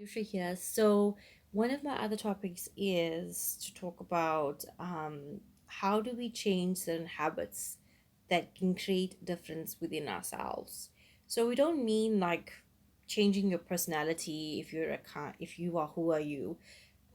Yusha here. So, one of my other topics is to talk about how do we change certain habits that can create difference within ourselves. So, we don't mean like changing your personality if you are who are you.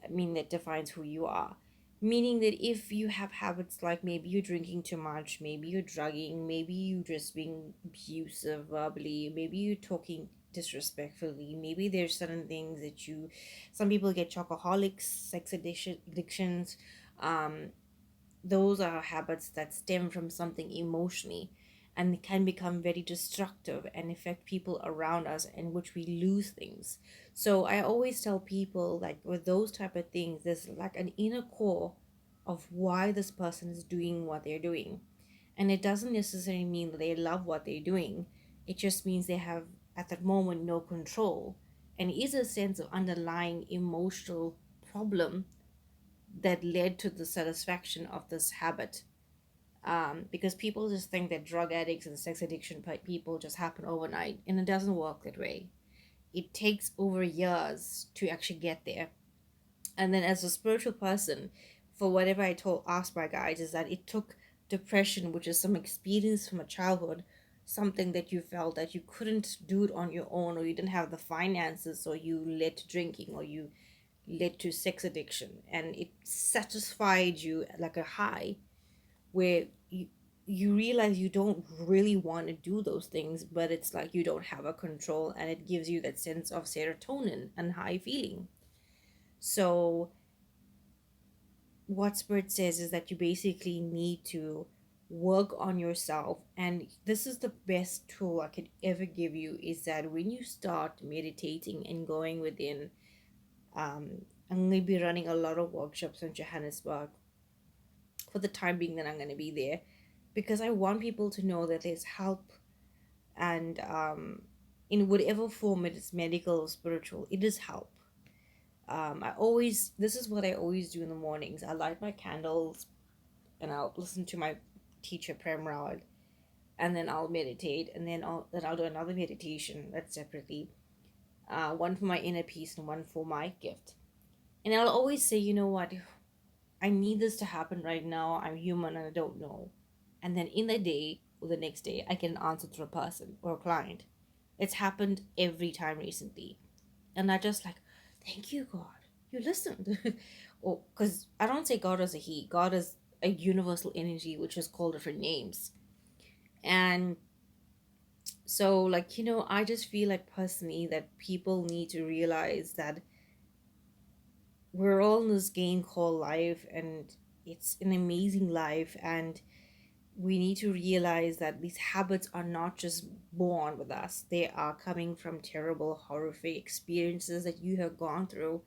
I mean that defines who you are. Meaning that if you have habits like maybe you're drinking too much, maybe you're drugging, maybe you just being abusive verbally, maybe you're talking disrespectfully, maybe there's certain things that some people get chocoholics, addictions. Um, those are habits that stem from something emotionally and can become very destructive and affect people around us, in which we lose things. So I always tell people, like, with those type of things, there's like an inner core of why this person is doing what they're doing, and it doesn't necessarily mean that they love what they're doing. It just means they have at that moment no control, and is a sense of underlying emotional problem that led to the satisfaction of this habit. Because people just think that drug addicts and sex addiction people just happen overnight, and it doesn't work that way. It takes over years to actually get there. And then, as a spiritual person, for whatever I told asked my guides, is that it took depression, which is some experience from a childhood, something that you felt that you couldn't do it on your own, or you didn't have the finances, so you led to drinking, or you led to sex addiction, and it satisfied you like a high where you realize you don't really want to do those things, but it's like you don't have a control, and it gives you that sense of serotonin and high feeling. So what spirit says is that you basically need to work on yourself, and this is the best tool I could ever give you, is that when you start meditating and going within, I'm going to be running a lot of workshops in Johannesburg for the time being that I'm going to be there, because I want people to know that there's help, and in whatever form it is, medical or spiritual, it is help. This is what I always do in the mornings. I light my candles and I'll listen to my teacher Prem Rawat, and then I'll meditate, and then I'll do another meditation that's separately, one for my inner peace and one for my gift. And I'll always say, you know what, I need this to happen right now. I'm human and I don't know. And then in the day or the next day, I get an answer to a person or a client. It's happened every time recently. And I just like, thank you, God. You listened. Or because I don't say God as a he, God is a universal energy which is called different names. And so, like, I just feel like personally that people need to realize that we're all in this game called life, and it's an amazing life, and we need to realize that these habits are not just born with us. They are coming from terrible horrific experiences that you have gone through,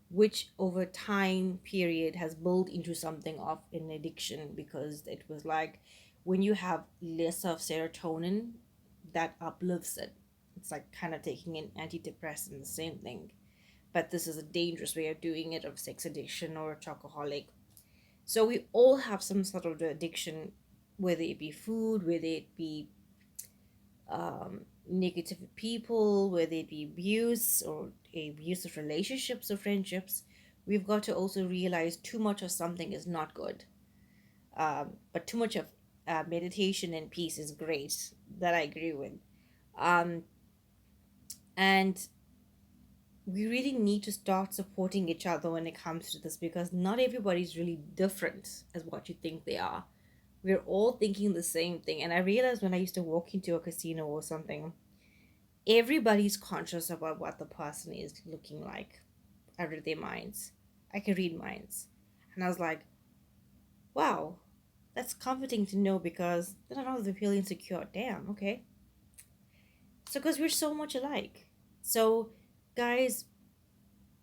which over time period has built into something of an addiction, because it was like when you have less of serotonin, that uplifts it. It's like kind of taking an antidepressant, the same thing, but this is a dangerous way of doing it, of sex addiction or a chocoholic. So we all have some sort of addiction, whether it be food, whether it be negative people, whether it be abuse or abusive relationships or friendships. We've got to also realize too much of something is not good. But too much of meditation and peace is great. That I agree with. Um, and we really need to start supporting each other when it comes to this, because not everybody's really different as what you think they are. We're all thinking the same thing. And I realized when I used to walk into a casino or something, everybody's conscious about what the person is looking like. I read their minds. I can read minds. And I was like, wow, that's comforting to know, because then I don't have to feel insecure. Damn, okay. So, because we're so much alike. So, guys,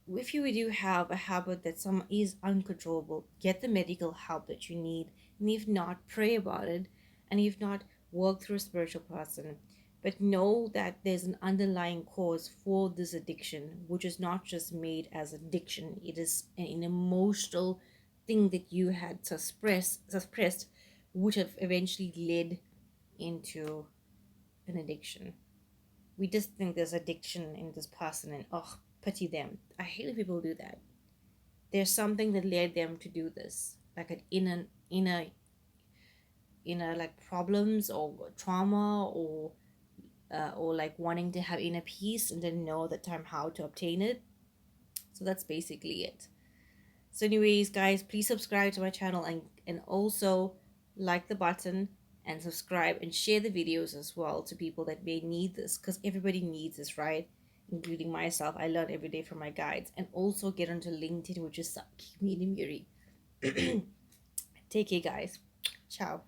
if you do have a habit that some is uncontrollable, get the medical help that you need. And if not, pray about it. And if not, work through a spiritual person. But know that there's an underlying cause for this addiction, which is not just made as addiction. It is an emotional thing that you had suppressed, which have eventually led into an addiction. We just think there's addiction in this person, and oh, pity them. I hate when people do that. There's something that led them to do this, like an inner like problems or trauma, or like wanting to have inner peace and didn't know at the time how to obtain it. So that's basically it. So, anyways, guys, please subscribe to my channel, and also like the button and subscribe and share the videos as well to people that may need this, because everybody needs this, right? Including myself. I learn every day from my guides. And also get onto LinkedIn, which is Kimi Muri. Take care, guys. Ciao.